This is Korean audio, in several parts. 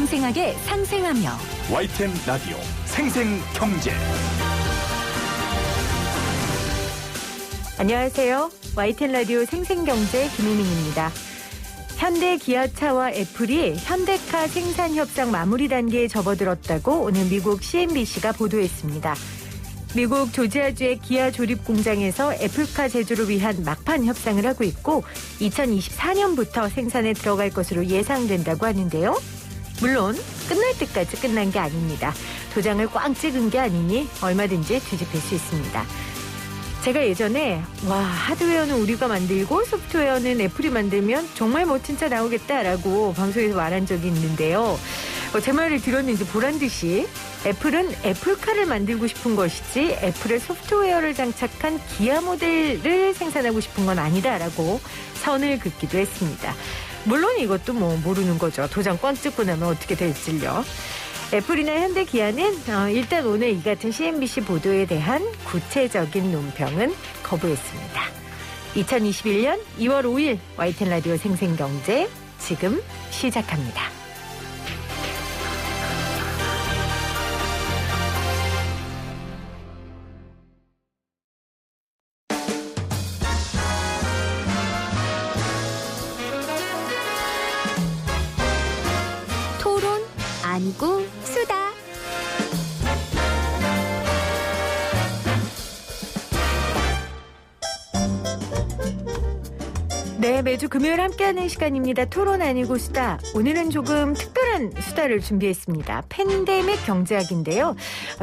생생하게 상생하며 YTN 라디오 생생경제. 안녕하세요. YTN 라디오 생생경제 김혜민입니다. 현대 기아차와 애플이 현대카 생산 협상 마무리 단계에 접어들었다고 오늘 미국 CNBC가 보도했습니다. 미국 조지아주의 기아 조립 공장에서 애플카 제조를 위한 막판 협상을 하고 있고 2024년부터 생산에 들어갈 것으로 예상된다고 하는데요. 물론 끝날 때까지 끝난 게 아닙니다. 도장을 꽝 찍은 게 아니니 얼마든지 뒤집힐 수 있습니다. 제가 예전에 하드웨어는 우리가 만들고 소프트웨어는 애플이 만들면 정말 멋진 차 나오겠다라고 방송에서 말한 적이 있는데요. 제 말을 들었는지 보란 듯이 애플은 애플카를 만들고 싶은 것이지 애플의 소프트웨어를 장착한 기아 모델을 생산하고 싶은 건 아니다라고 선을 긋기도 했습니다. 물론 이것도 모르는 거죠. 도장 꽝 찍고 나면 어떻게 될지요. 애플이나 현대 기아는 일단 오늘 이 같은 CNBC 보도에 대한 구체적인 논평은 거부했습니다. 2021년 2월 5일 YTN 라디오 생생경제 지금 시작합니다. 토론 아니고 수다. 네, 매주 금요일 함께하는 시간입니다. 토론 아니고 수다. 오늘은 조금 특별한 수다를 준비했습니다. 팬데믹 경제학인데요.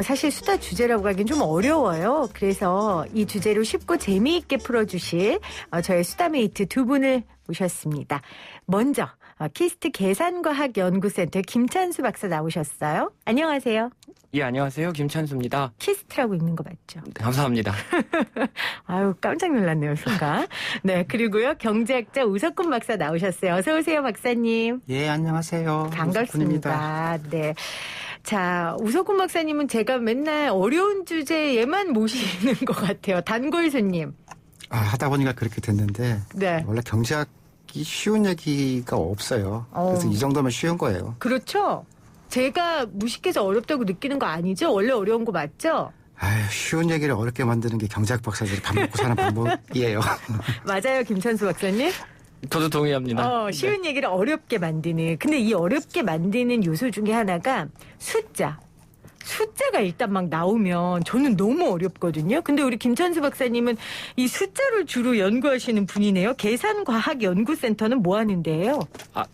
사실 수다 주제라고 하긴 좀 어려워요. 그래서 이 주제로 쉽고 재미있게 풀어주실 저의 수다메이트 두 분을 모셨습니다. 먼저 키스트 계산과학연구센터 김찬수 박사 나오셨어요. 안녕하세요. 예, 안녕하세요. 김찬수입니다. 키스트라고 읽는 거 맞죠? 네, 감사합니다. 아유, 깜짝 놀랐네요, 순간. 네, 그리고요, 경제학자 우석훈 박사 나오셨어요. 어서 오세요, 박사님. 예, 안녕하세요. 반갑습니다. 네. 자, 우석훈 박사님은 제가 맨날 어려운 주제에만 모시는 것 같아요. 단골 손님. 하다 보니까 그렇게 됐는데 네. 원래 경제학이 쉬운 얘기가 없어요. 그래서 이 정도면 쉬운 거예요. 그렇죠. 제가 무식해서 어렵다고 느끼는 거 아니죠? 원래 어려운 거 맞죠? 쉬운 얘기를 어렵게 만드는 게 경제학 박사들이 밥 먹고 사는 방법이에요. 맞아요, 김찬수 박사님? 저도 동의합니다. 쉬운 얘기를 어렵게 만드는. 근데 이 어렵게 만드는 요소 중에 하나가 숫자가 일단 막 나오면 저는 너무 어렵거든요. 근데 우리 김찬수 박사님은 이 숫자를 주로 연구하시는 분이네요. 계산과학연구센터는 뭐 하는데요?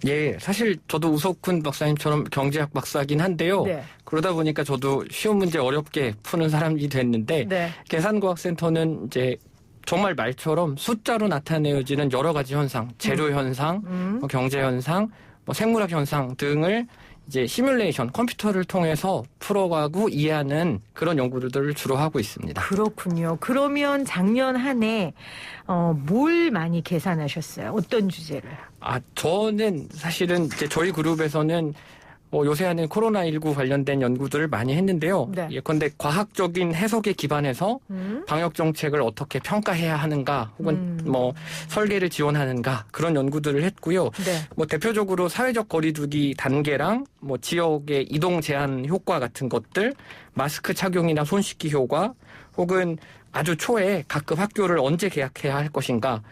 예. 사실 저도 우석훈 박사님처럼 경제학 박사긴 한데요. 네. 그러다 보니까 저도 쉬운 문제 어렵게 푸는 사람이 됐는데 네. 계산과학센터는 이제 정말 말처럼 숫자로 나타내어지는 여러 가지 현상, 재료 현상, 경제 현상, 생물학 현상 등을 이제 시뮬레이션, 컴퓨터를 통해서 풀어가고 이해하는 그런 연구들을 주로 하고 있습니다. 그렇군요. 그러면 작년 한 해 뭘 많이 계산하셨어요? 어떤 주제를? 저는 사실은 이제 저희 그룹에서는 요새 하는 코로나19 관련된 연구들을 많이 했는데요. 네. 예컨대 과학적인 해석에 기반해서 방역 정책을 어떻게 평가해야 하는가, 혹은 설계를 지원하는가 그런 연구들을 했고요. 네. 대표적으로 사회적 거리두기 단계랑 지역의 이동 제한 효과 같은 것들, 마스크 착용이나 손 씻기 효과, 혹은 아주 초에 각급 학교를 언제 개학해야 할 것인가.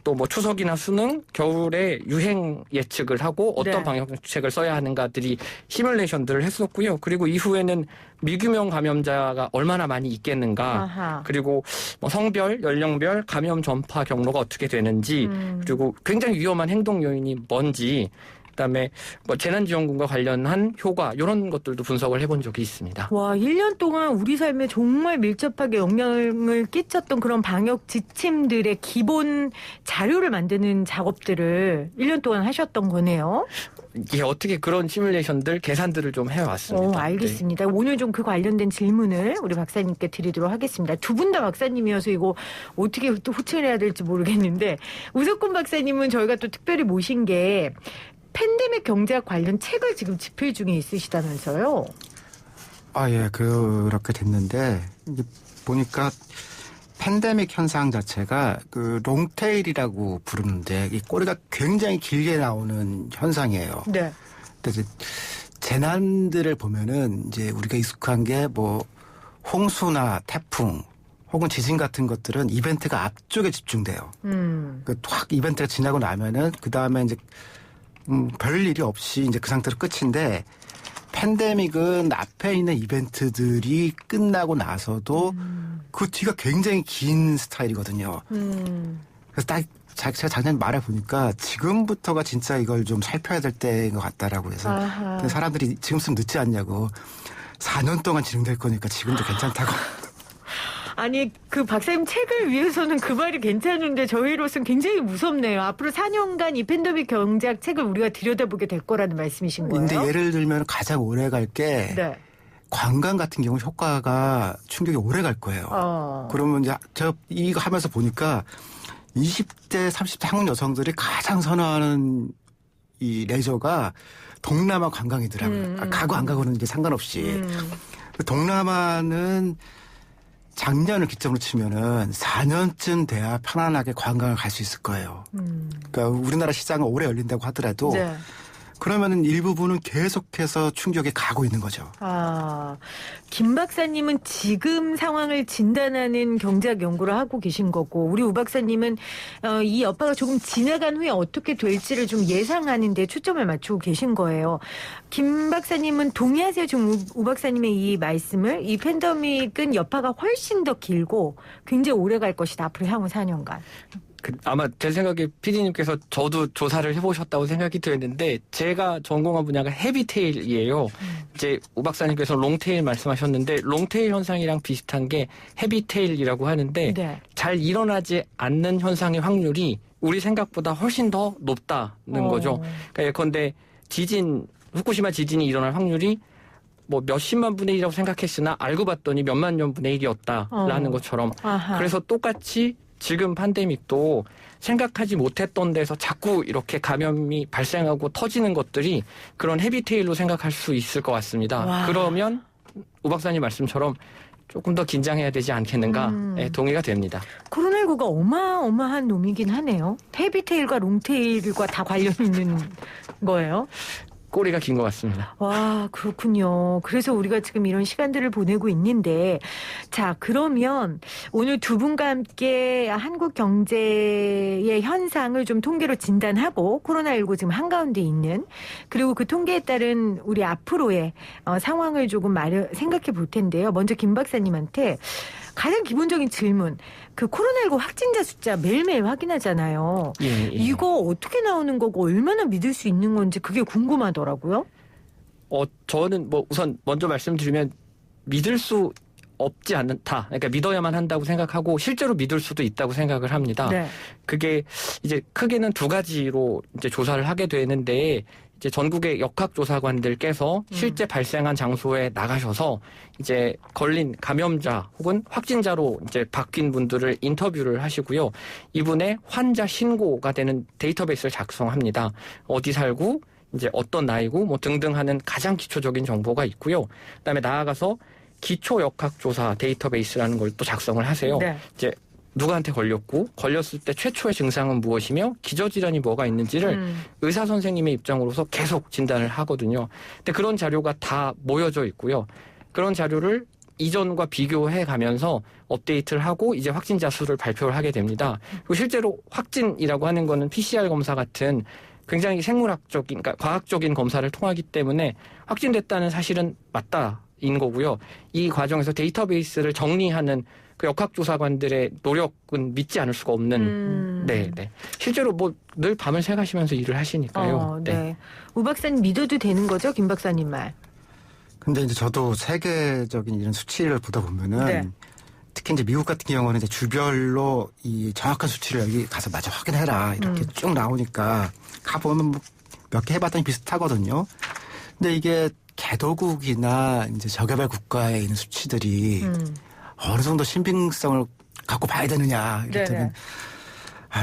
또 추석이나 수능, 겨울에 유행 예측을 하고 어떤 네. 방역 정책을 써야 하는가들이 시뮬레이션들을 했었고요. 그리고 이후에는 미규명 감염자가 얼마나 많이 있겠는가, 아하. 그리고 성별, 연령별 감염 전파 경로가 어떻게 되는지, 그리고 굉장히 위험한 행동 요인이 뭔지, 그다음에 재난지원금과 관련한 효과 이런 것들도 분석을 해본 적이 있습니다. 와, 1년 동안 우리 삶에 정말 밀접하게 영향을 끼쳤던 그런 방역 지침들의 기본 자료를 만드는 작업들을 1년 동안 하셨던 거네요. 예, 어떻게 그런 시뮬레이션들, 계산들을 좀 해왔습니다. 알겠습니다. 네. 오늘 좀 그 관련된 질문을 우리 박사님께 드리도록 하겠습니다. 두 분 다 박사님이어서 이거 어떻게 또 호칭해야 될지 모르겠는데, 우석훈 박사님은 저희가 또 특별히 모신 게 팬데믹 경제학 관련 책을 지금 집필 중에 있으시다면서요? 예, 그렇게 됐는데 이제 보니까 팬데믹 현상 자체가 그 롱테일이라고 부르는데 이 꼬리가 굉장히 길게 나오는 현상이에요. 네. 근데 재난들을 보면은 이제 우리가 익숙한 게 뭐 홍수나 태풍 혹은 지진 같은 것들은 이벤트가 앞쪽에 집중돼요. 확 이벤트가 지나고 나면은 그 다음에 이제 별 일이 없이 이제 그 상태로 끝인데 팬데믹은 앞에 있는 이벤트들이 끝나고 나서도 그 뒤가 굉장히 긴 스타일이거든요. 그래서 딱 제가 작년에 말해보니까 지금부터가 진짜 이걸 좀 살펴야 될 때인 것 같다라고 해서 근데 사람들이 지금쯤 늦지 않냐고 4년 동안 진행될 거니까 지금도 괜찮다고. 아니 그 박사님 책을 위해서는 그 말이 괜찮은데 저희로서는 굉장히 무섭네요. 앞으로 4년간 이 팬데믹 경제학 책을 우리가 들여다보게 될 거라는 말씀이신 거예요? 근데 예를 들면 가장 오래 갈 게 네. 관광 같은 경우 효과가 충격이 오래 갈 거예요. 그러면 이제 제가 이거 하면서 보니까 20대, 30대 한국 여성들이 가장 선호하는 이 레저가 동남아 관광이더라고요. 가고 안 가고는 이제 상관없이. 동남아는 작년을 기점으로 치면은 4년쯤 돼야 편안하게 관광을 갈 수 있을 거예요. 그러니까 우리나라 시장은 오래 열린다고 하더라도 네. 그러면은 일부분은 계속해서 충격이 가고 있는 거죠. 김 박사님은 지금 상황을 진단하는 경제학 연구를 하고 계신 거고, 우리 우 박사님은 이 여파가 조금 지나간 후에 어떻게 될지를 좀 예상하는 데 초점을 맞추고 계신 거예요. 김 박사님은 동의하세요? 지금 우 박사님의 이 말씀을? 이 팬데믹은 여파가 훨씬 더 길고 굉장히 오래 갈 것이다. 앞으로 향후 4년간. 아마 제 생각에 PD님께서 저도 조사를 해보셨다고 생각이 드는데 제가 전공한 분야가 헤비테일이에요. 이제 우 박사님께서 롱테일 말씀하셨는데 롱테일 현상이랑 비슷한 게 헤비테일이라고 하는데 네. 잘 일어나지 않는 현상의 확률이 우리 생각보다 훨씬 더 높다는 거죠. 그러니까 예컨대 후쿠시마 지진이 일어날 확률이 뭐 몇십만 분의 1이라고 생각했으나 알고 봤더니 몇만 년 분의 1이었다라는 것처럼 그래서 똑같이 지금 팬데믹도 생각하지 못했던 데서 자꾸 이렇게 감염이 발생하고 터지는 것들이 그런 헤비테일로 생각할 수 있을 것 같습니다. 와. 그러면 우 박사님 말씀처럼 조금 더 긴장해야 되지 않겠는가 동의가 됩니다. 코로나19가 어마어마한 놈이긴 하네요. 헤비테일과 롱테일과 다 관련 있는 거예요. 꼬리가 긴 것 같습니다. 와, 그렇군요. 그래서 우리가 지금 이런 시간들을 보내고 있는데, 자, 그러면 오늘 두 분과 함께 한국 경제의 현상을 좀 통계로 진단하고 코로나19 지금 한가운데 있는, 그리고 그 통계에 따른 우리 앞으로의 상황을 조금 생각해 볼 텐데요. 먼저 김 박사님한테 가장 기본적인 질문. 그 코로나19 확진자 숫자 매일매일 확인하잖아요. 예. 이거 어떻게 나오는 거고 얼마나 믿을 수 있는 건지 그게 궁금하더라고요. 저는 뭐 우선 먼저 말씀드리면 믿을 수 없지 않다. 그러니까 믿어야만 한다고 생각하고 실제로 믿을 수도 있다고 생각을 합니다. 네. 그게 이제 크게는 두 가지로 이제 조사를 하게 되는데 이제 전국의 역학조사관들께서 실제 발생한 장소에 나가셔서 이제 걸린 감염자 혹은 확진자로 이제 바뀐 분들을 인터뷰를 하시고요. 이분의 환자 신고가 되는 데이터베이스를 작성합니다. 어디 살고 이제 어떤 나이고 뭐 등등 하는 가장 기초적인 정보가 있고요. 그다음에 나아가서 기초 역학조사 데이터베이스라는 걸 또 작성을 하세요. 네. 이제 누구한테 걸렸고 걸렸을 때 최초의 증상은 무엇이며 기저질환이 뭐가 있는지를 의사 선생님의 입장으로서 계속 진단을 하거든요. 근데 그런 자료가 다 모여져 있고요. 그런 자료를 이전과 비교해 가면서 업데이트를 하고 이제 확진자 수를 발표를 하게 됩니다. 그리고 실제로 확진이라고 하는 거는 PCR 검사 같은 굉장히 생물학적인, 그러니까 과학적인 검사를 통하기 때문에 확진됐다는 사실은 맞다인 거고요. 이 과정에서 데이터베이스를 정리하는 그 역학조사관들의 노력은 믿지 않을 수가 없는. 네. 실제로 뭐 늘 밤을 새가시면서 일을 하시니까요. 네. 우 박사님 믿어도 되는 거죠, 김 박사님 말? 근데 이제 저도 세계적인 이런 수치를 보다 보면은 네. 특히 이제 미국 같은 경우는 이제 주별로 이 정확한 수치를 여기 가서 마저 확인해라 이렇게 쭉 나오니까 가보면 뭐 몇 개 해봤더니 비슷하거든요. 근데 이게 개도국이나 이제 저개발 국가에 있는 수치들이 어느 정도 신빙성을 갖고 봐야 되느냐 이를테면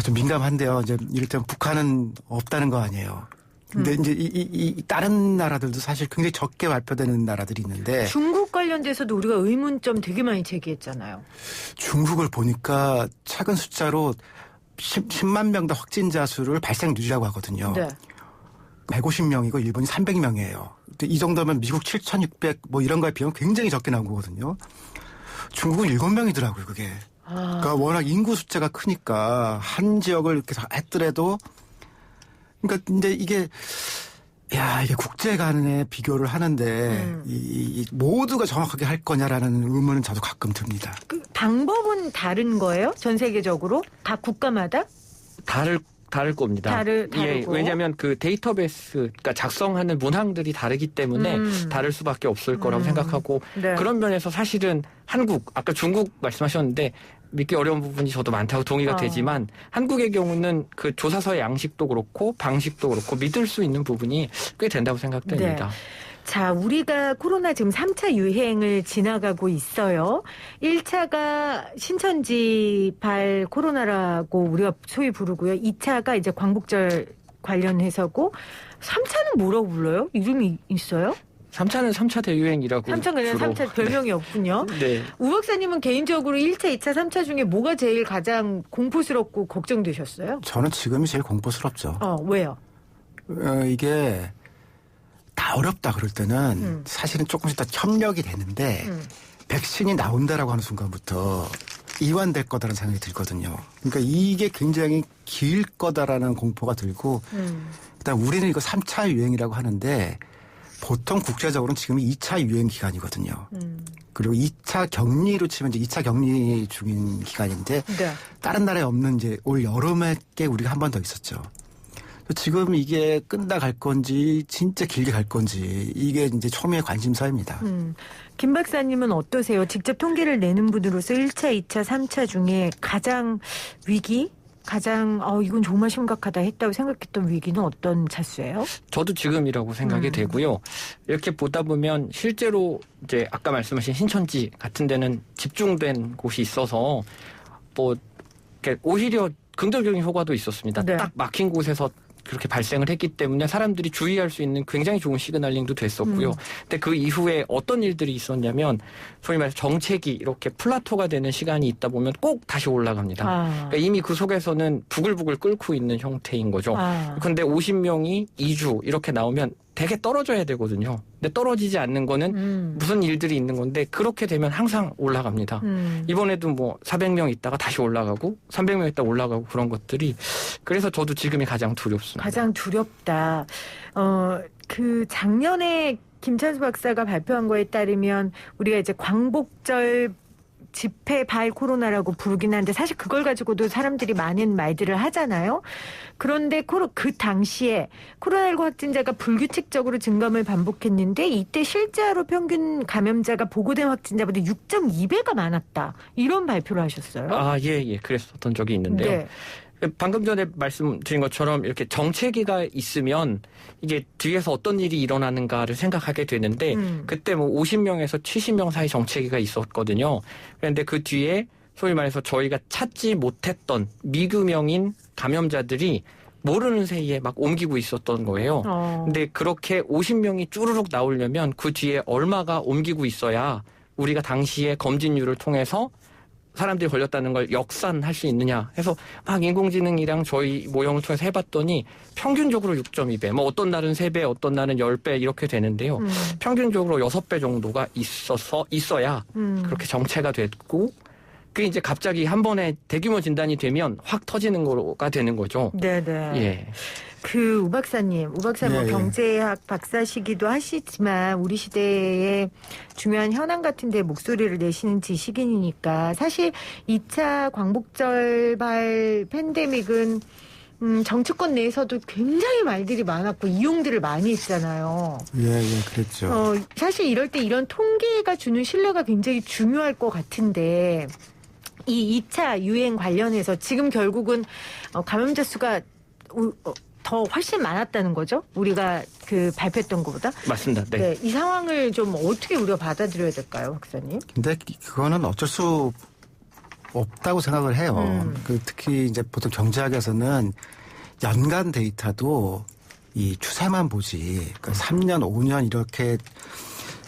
좀 민감한데요. 이제 이를테면 북한은 없다는 거 아니에요. 근데 이제 이 다른 나라들도 사실 굉장히 적게 발표되는 나라들이 있는데 중국 관련돼서도 우리가 의문점 되게 많이 제기했잖아요. 중국을 보니까 최근 숫자로 10만 명당 확진자 수를 발생률이라고 하거든요. 네. 150명이고 일본이 300명이에요. 이 정도면 미국 7,600 뭐 이런 거에 비하면 굉장히 적게 나온 거거든요. 중국은 7명이더라고요, 그게. 그러니까 워낙 인구 숫자가 크니까 한 지역을 이렇게 했더라도 그러니까 이제 이게 국제 간의 비교를 하는데 이 모두가 정확하게 할 거냐라는 의문은 저도 가끔 듭니다. 그 방법은 다른 거예요? 전 세계적으로? 각 국가마다? 다를 겁니다. 다르고. 예, 왜냐하면 그 데이터베이스, 그러니까 작성하는 문항들이 다르기 때문에 다를 수밖에 없을 거라고 생각하고 네. 그런 면에서 사실은 한국, 아까 중국 말씀하셨는데 믿기 어려운 부분이 저도 많다고 동의가 되지만 한국의 경우는 그 조사서의 양식도 그렇고 방식도 그렇고 믿을 수 있는 부분이 꽤 된다고 생각됩니다. 네. 자, 우리가 코로나 지금 3차 유행을 지나가고 있어요. 1차가 신천지발 코로나라고 우리가 소위 부르고요. 2차가 이제 광복절 관련해서고 3차는 뭐라고 불러요? 이름이 있어요? 3차는 3차 대유행이라고 3차 그냥 주로. 3차 별명이 없군요. 네. 우 박사님은 개인적으로 1차, 2차, 3차 중에 뭐가 제일 가장 공포스럽고 걱정되셨어요? 저는 지금이 제일 공포스럽죠. 왜요? 이게 다 어렵다 그럴 때는 사실은 조금씩 더 협력이 되는데 백신이 나온다라고 하는 순간부터 이완될 거다라는 생각이 들거든요. 그러니까 이게 굉장히 길 거다라는 공포가 들고 일단 우리는 이거 3차 유행이라고 하는데 보통 국제적으로는 지금이 2차 유행 기간이거든요. 그리고 2차 격리로 치면 이제 2차 격리 중인 기간인데 네. 다른 나라에 없는 이제 올 여름에 꽤 우리가 한 번 더 있었죠. 지금 이게 끝나갈 건지 진짜 길게 갈 건지 이게 이제 초미의 관심사입니다. 김 박사님은 어떠세요? 직접 통계를 내는 분으로서 1차, 2차, 3차 중에 가장 위기? 가장 이건 정말 심각하다 했다고 생각했던 위기는 어떤 차수예요? 저도 지금이라고 생각이 되고요. 이렇게 보다 보면 실제로 이제 아까 말씀하신 신천지 같은 데는 집중된 곳이 있어서 뭐 이렇게 오히려 긍정적인 효과도 있었습니다. 네. 딱 막힌 곳에서 그렇게 발생을 했기 때문에 사람들이 주의할 수 있는 굉장히 좋은 시그널링도 됐었고요. 근데 그 이후에 어떤 일들이 있었냐면 소위 말해서 정책이 이렇게 플라토가 되는 시간이 있다 보면 꼭 다시 올라갑니다. 그러니까 이미 그 속에서는 부글부글 끓고 있는 형태인 거죠. 그런데 50명이 2주 이렇게 나오면 되게 떨어져야 되거든요. 근데 떨어지지 않는 거는 무슨 일들이 있는 건데 그렇게 되면 항상 올라갑니다. 이번에도 뭐 400명 있다가 다시 올라가고 300명 있다가 올라가고 그런 것들이 그래서 저도 지금이 가장 두렵습니다. 가장 두렵다. 그 작년에 김찬수 박사가 발표한 거에 따르면 우리가 이제 광복절 집회 발 코로나라고 부르긴 하는데 사실 그걸 가지고도 사람들이 많은 말들을 하잖아요. 그런데 그 당시에 코로나19 확진자가 불규칙적으로 증감을 반복했는데 이때 실제로 평균 감염자가 보고된 확진자보다 6.2배가 많았다. 이런 발표를 하셨어요. 예. 그랬었던 적이 있는데요. 네. 방금 전에 말씀드린 것처럼 이렇게 정체기가 있으면 이게 뒤에서 어떤 일이 일어나는가를 생각하게 되는데 그때 뭐 50명에서 70명 사이 정체기가 있었거든요. 그런데 그 뒤에 소위 말해서 저희가 찾지 못했던 미규명인 감염자들이 모르는 사이에 막 옮기고 있었던 거예요. 근데 그렇게 50명이 쭈루룩 나오려면 그 뒤에 얼마가 옮기고 있어야 우리가 당시에 검진율을 통해서 사람들이 걸렸다는 걸 역산할 수 있느냐 해서 막 인공지능이랑 저희 모형을 통해서 해봤더니 평균적으로 6.2배, 뭐 어떤 날은 3배, 어떤 날은 10배 이렇게 되는데요. 평균적으로 6배 정도가 있어야 그렇게 정체가 됐고 그게 이제 갑자기 한 번에 대규모 진단이 되면 확 터지는 거가 되는 거죠. 네네. 예. 우 박사님 뭐 경제학 박사시기도 하시지만 우리 시대의 중요한 현안 같은 데 목소리를 내시는 지식인이니까 사실 2차 광복절발 팬데믹은 정치권 내에서도 굉장히 말들이 많았고 이용들을 많이 했잖아요. 예, 그랬죠. 사실 이럴 때 이런 통계가 주는 신뢰가 굉장히 중요할 것 같은데 이 2차 유행 관련해서 지금 결국은 감염자 수가 더 훨씬 많았다는 거죠? 우리가 그 발표했던 것보다? 맞습니다. 네. 이 상황을 좀 어떻게 우리가 받아들여야 될까요, 박사님? 근데 그거는 어쩔 수 없다고 생각을 해요. 특히 이제 보통 경제학에서는 연간 데이터도 이 추세만 보지, 그러니까 3년, 5년 이렇게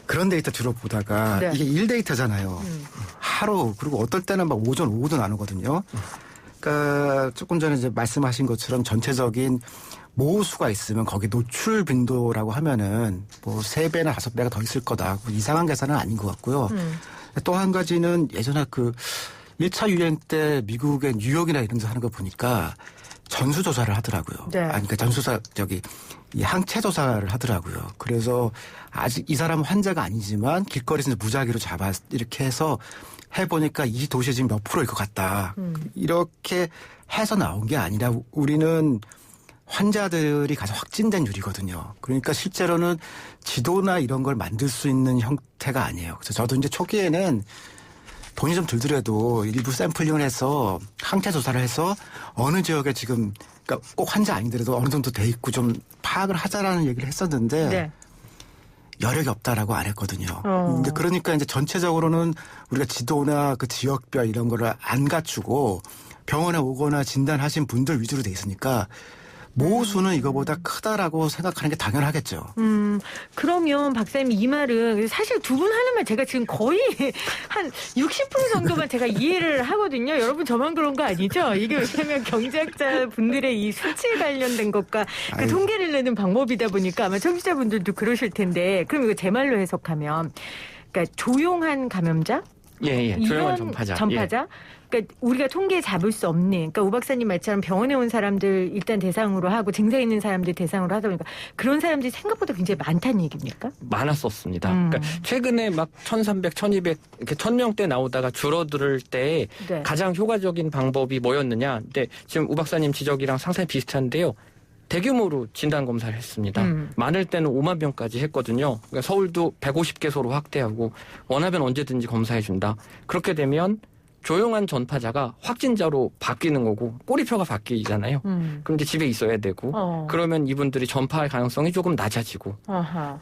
그런 데이터 주로 보다가 이게 1데이터잖아요. 하루, 그리고 어떨 때는 막 오전, 오후도 나누거든요. 그러니까 조금 전에 이제 말씀하신 것처럼 전체적인 모수가 있으면 거기 노출 빈도라고 하면은 뭐 3배나 5배가 더 있을 거다. 이상한 계산은 아닌 것 같고요. 또 한 가지는 예전에 그 1차 유행 때 미국의 뉴욕이나 이런 데서 하는 거 보니까 전수조사를 하더라고요. 네. 아니, 그러니까 이 항체조사를 하더라고요. 그래서 아직 이 사람은 환자가 아니지만 길거리에서 무작위로 잡아 이렇게 해서 해보니까 이 도시에 지금 몇 프로일 것 같다. 이렇게 해서 나온 게 아니라 우리는 환자들이 가장 확진된 율이거든요. 그러니까 실제로는 지도나 이런 걸 만들 수 있는 형태가 아니에요. 그래서 저도 이제 초기에는 돈이 좀 들더라도 일부 샘플링을 해서 항체 조사를 해서 어느 지역에 지금 그러니까 꼭 환자 아니더라도 어느 정도 돼 있고 좀 파악을 하자라는 얘기를 했었는데 네. 여력이 없다라고 안 했거든요. 근데 그러니까 이제 전체적으로는 우리가 지도나 그 지역별 이런 거를 안 갖추고 병원에 오거나 진단하신 분들 위주로 돼 있으니까 모수는 이거보다 크다라고 생각하는 게 당연하겠죠. 그러면 박사님 이 말은 사실 두 분 하는 말 제가 지금 거의 한 60% 정도만 제가 이해를 하거든요. 여러분 저만 그런 거 아니죠? 이게 왜냐하면 경제학자 분들의 이 수치 관련된 것과 그 통계를 내는 방법이다 보니까 아마 청취자분들도 그러실 텐데 그럼 이거 제 말로 해석하면 그러니까 조용한 감염자? 예. 조용한 전파자. 전파자? 그러니까 우리가 통계에 잡을 수 없는, 그러니까 오 박사님 말처럼 병원에 온 사람들 일단 대상으로 하고 증세 있는 사람들 대상으로 하다 보니까 그런 사람들이 생각보다 굉장히 많다는 얘기입니까? 많았었습니다. 그러니까 최근에 막 1,300, 1,200 이렇게 1,000명대 나오다가 줄어들 때 네. 가장 효과적인 방법이 뭐였느냐? 근데 지금 우 박사님 지적이랑 상당히 비슷한데요. 대규모로 진단 검사를 했습니다. 많을 때는 5만 명까지 했거든요. 그러니까 서울도 150개소로 확대하고 원하면 언제든지 검사해 준다. 그렇게 되면 조용한 전파자가 확진자로 바뀌는 거고 꼬리표가 바뀌잖아요. 그럼 이제 집에 있어야 되고 그러면 이분들이 전파할 가능성이 조금 낮아지고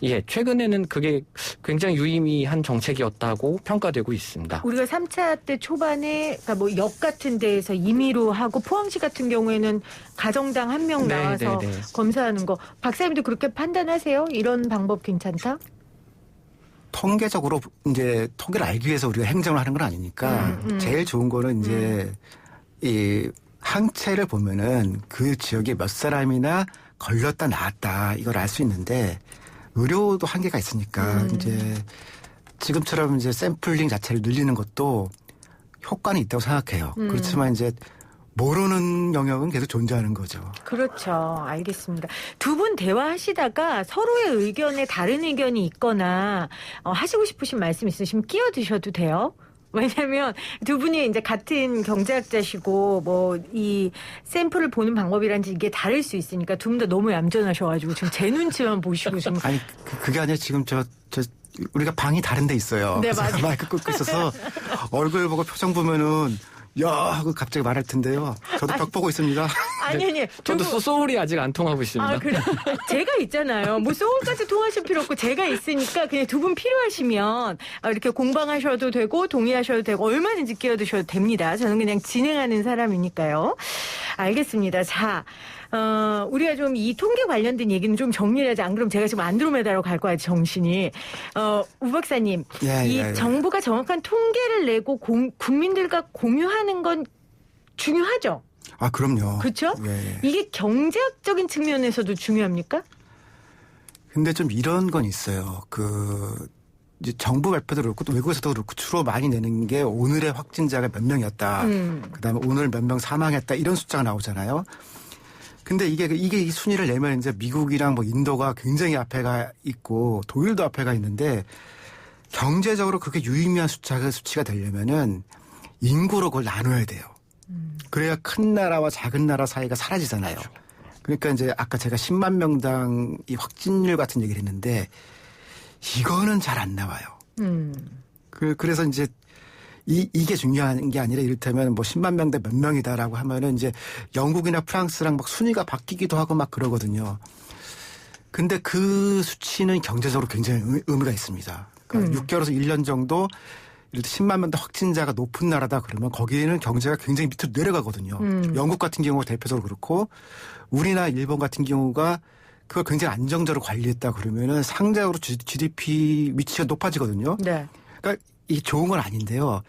예, 최근에는 그게 굉장히 유의미한 정책이었다고 평가되고 있습니다. 우리가 3차 때 초반에 그러니까 뭐 역 같은 데에서 임의로 하고 포항시 같은 경우에는 가정당 1명 나와서 검사하는 거 박사님도 그렇게 판단하세요? 이런 방법 괜찮다? 통계적으로 이제 통계를 알기 위해서 우리가 행정을 하는 건 아니니까 제일 좋은 거는 이제 이 항체를 보면은 그 지역에 몇 사람이나 걸렸다 나았다 이걸 알 수 있는데 의료도 한계가 있으니까 이제 지금처럼 이제 샘플링 자체를 늘리는 것도 효과는 있다고 생각해요. 그렇지만 이제 모르는 영역은 계속 존재하는 거죠. 그렇죠. 알겠습니다. 두 분 대화하시다가 서로의 의견에 다른 의견이 있거나 하시고 싶으신 말씀 있으시면 끼어드셔도 돼요. 왜냐하면 두 분이 이제 같은 경제학자시고 뭐 이 샘플을 보는 방법이란지 이게 다를 수 있으니까 두 분 다 너무 얌전하셔가지고 지금 제 눈치만 보시고 좀 아니 그게 아니라 지금 저 우리가 방이 다른 데 있어요. 네, 그래서 맞아요. 마이크 끄고 있어서 얼굴 보고 표정 보면은 야 하고 갑자기 말할 텐데요. 저도 벽 보고 있습니다. 아니. 저도 소울이 아직 안 통하고 있습니다. 아, 그래. 제가 있잖아요. 뭐 소울까지 통하실 필요 없고 제가 있으니까 그냥 두 분 필요하시면 이렇게 공방하셔도 되고 동의하셔도 되고 얼마든지 끼어드셔도 됩니다. 저는 그냥 진행하는 사람이니까요. 알겠습니다. 자, 우리가 좀 이 통계 관련된 얘기는 좀 정리를 하자. 안 그러면 제가 지금 안드로메다로 갈 거야, 정신이. 우 박사님. 이 정부가 정확한 통계를 내고 국민들과 공유하는 건 중요하죠? 아, 그럼요. 그렇죠? 예. 이게 경제학적인 측면에서도 중요합니까? 근데 좀 이런 건 있어요. 이제 정부 발표도 그렇고 또 외국에서도 그렇고 주로 많이 내는 게 오늘의 확진자가 몇 명이었다. 그다음에 오늘 몇 명 사망했다. 이런 숫자가 나오잖아요. 근데 이게 이 순위를 내면 이제 미국이랑 뭐 인도가 굉장히 앞에 가 있고 독일도 앞에 가 있는데 경제적으로 그렇게 유의미한 수치가 되려면은 인구로 그걸 나눠야 돼요. 그래야 큰 나라와 작은 나라 사이가 사라지잖아요. 그러니까 이제 아까 제가 10만 명당 이 확진율 같은 얘기를 했는데 이거는 잘 안 나와요. 그래서 이제 이게 중요한 게 아니라 이를테면 뭐 10만 명 대 몇 명이다라고 하면은 이제 영국이나 프랑스랑 막 순위가 바뀌기도 하고 막 그러거든요. 근데 그 수치는 경제적으로 굉장히 의미가 있습니다. 그러니까 6개월에서 1년 정도 이럴 때 10만 명 대 확진자가 높은 나라다 그러면 거기에는 경제가 굉장히 밑으로 내려가거든요. 영국 같은 경우가 대표적으로 그렇고 우리나 일본 같은 경우가 그걸 굉장히 안정적으로 관리했다 그러면은 상대적으로 GDP 위치가 높아지거든요. 네. 그러니까 이게 좋은 건 아닌데요.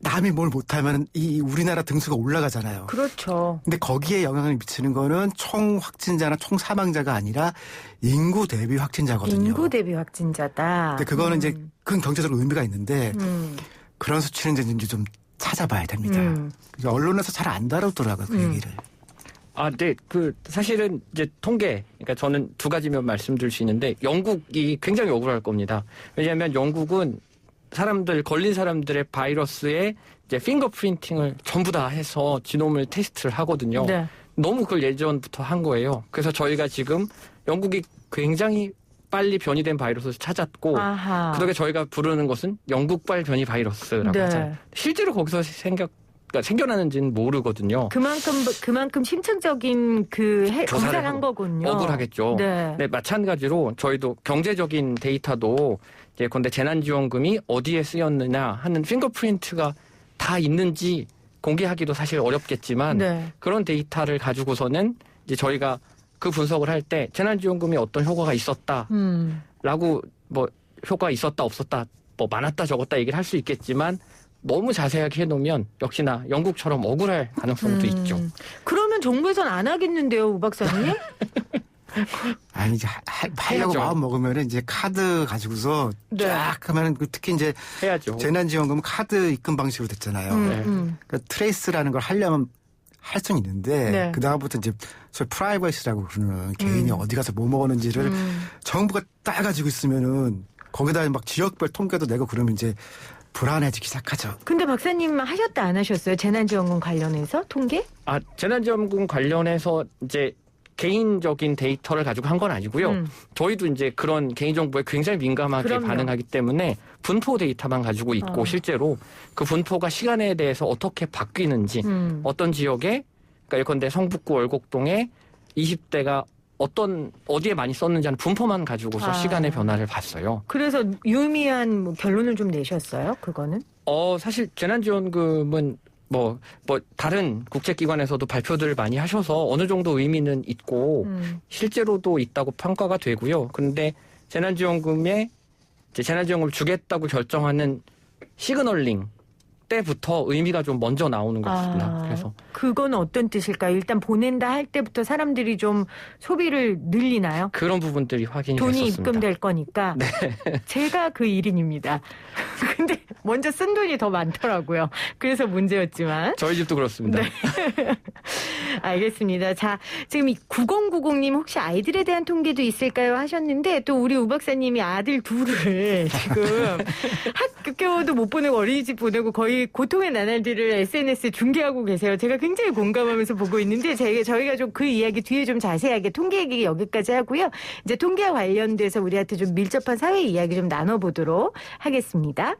남이 뭘 못하면 이 우리나라 등수가 올라가잖아요. 그렇죠. 근데 거기에 영향을 미치는 거는 총 확진자나 총 사망자가 아니라 인구 대비 확진자거든요. 인구 대비 확진자다. 근데 그거는 이제 큰 경제적으로 의미가 있는데 그런 수치는 이제 좀 찾아봐야 됩니다. 그러니까 언론에서 잘 안 다루더라고요, 그 얘기를. 네. 사실은 이제 통계, 그러니까 저는 두 가지면 말씀드릴 수 있는데, 영국이 굉장히 억울할 겁니다. 왜냐하면 영국은 걸린 사람들의 바이러스에 이제 핑거 프린팅을 전부 다 해서 지놈을 테스트를 하거든요. 네. 너무 그걸 예전부터 한 거예요. 그래서 저희가 지금 영국이 굉장히 빨리 변이된 바이러스를 찾았고, 아하. 그덕에 저희가 부르는 것은 영국발 변이 바이러스라고 네. 하잖아요. 실제로 거기서 생겨나는지는 모르거든요. 그만큼 심층적인 검사를 한 거군요. 억울하겠죠. 네. 네, 마찬가지로 저희도 경제적인 데이터도 예컨대 재난지원금이 어디에 쓰였느냐 하는 핑거프린트가 다 있는지 공개하기도 사실 어렵겠지만 네. 그런 데이터를 가지고서는 이제 저희가 그 분석을 할 때 재난지원금이 어떤 효과가 있었다라고 뭐 효과가 있었다 없었다 뭐 많았다 적었다 얘기를 할 수 있겠지만 너무 자세하게 해놓으면 역시나 영국처럼 억울할 가능성도 있죠. 그러면 정부에선 안 하겠는데요, 우 박사님? 아니 이제 하려고 해야죠. 마음 먹으면은 이제 카드 가지고서 네. 쫙 하면은 특히 이제 해야죠. 재난지원금은 카드 입금 방식으로 됐잖아요. 네. 그러니까 트레이스라는 걸 하려면 할 수는 있는데 네. 그 다음부터 이제 소위 프라이버시라고 그러는 개인이 어디 가서 뭐 먹었는지를 정부가 딱 가지고 있으면은 거기다 막 지역별 통계도 내고 그러면 이제 불안해지기 시작하죠. 근데 박사님 하셨다 안 하셨어요? 재난지원금 관련해서 통계? 재난지원금 관련해서 이제 개인적인 데이터를 가지고 한 건 아니고요. 저희도 이제 그런 개인정보에 굉장히 민감하게 그럼요. 반응하기 때문에 분포 데이터만 가지고 있고 실제로 그 분포가 시간에 대해서 어떻게 바뀌는지 어떤 지역에 그러니까 예컨대 성북구 월곡동에 20대가 어디에 많이 썼는지 하는 분포만 가지고서 시간의 변화를 봤어요. 그래서 유의미한 결론을 좀 내셨어요? 그거는? 사실 재난지원금은 뭐 다른 국제기관에서도 발표들을 많이 하셔서 어느 정도 의미는 있고 실제로도 있다고 평가가 되고요. 그런데 재난지원금을 주겠다고 결정하는 시그널링 때부터 의미가 좀 먼저 나오는 것 같습니다. 그래서 그건 어떤 뜻일까요? 일단 보낸다 할 때부터 사람들이 좀 소비를 늘리나요? 그런 부분들이 확인이 돈이 됐었습니다. 입금될 거니까. 네. 제가 그 일인입니다. 근데 먼저 쓴 돈이 더 많더라고요. 그래서 문제였지만. 저희 집도 그렇습니다. 네. 알겠습니다. 자, 지금 9090님 혹시 아이들에 대한 통계도 있을까요? 하셨는데 또 우리 우 박사님이 아들 둘을 지금 학교도 못 보내고 어린이집 보내고 거의 고통의 나날들을 SNS에 중계하고 계세요. 제가 굉장히 공감하면서 보고 있는데 저희가 좀 그 이야기 뒤에 좀 자세하게 통계 얘기 여기까지 하고요. 이제 통계와 관련돼서 우리한테 좀 밀접한 사회 이야기 좀 나눠보도록 하겠습니다.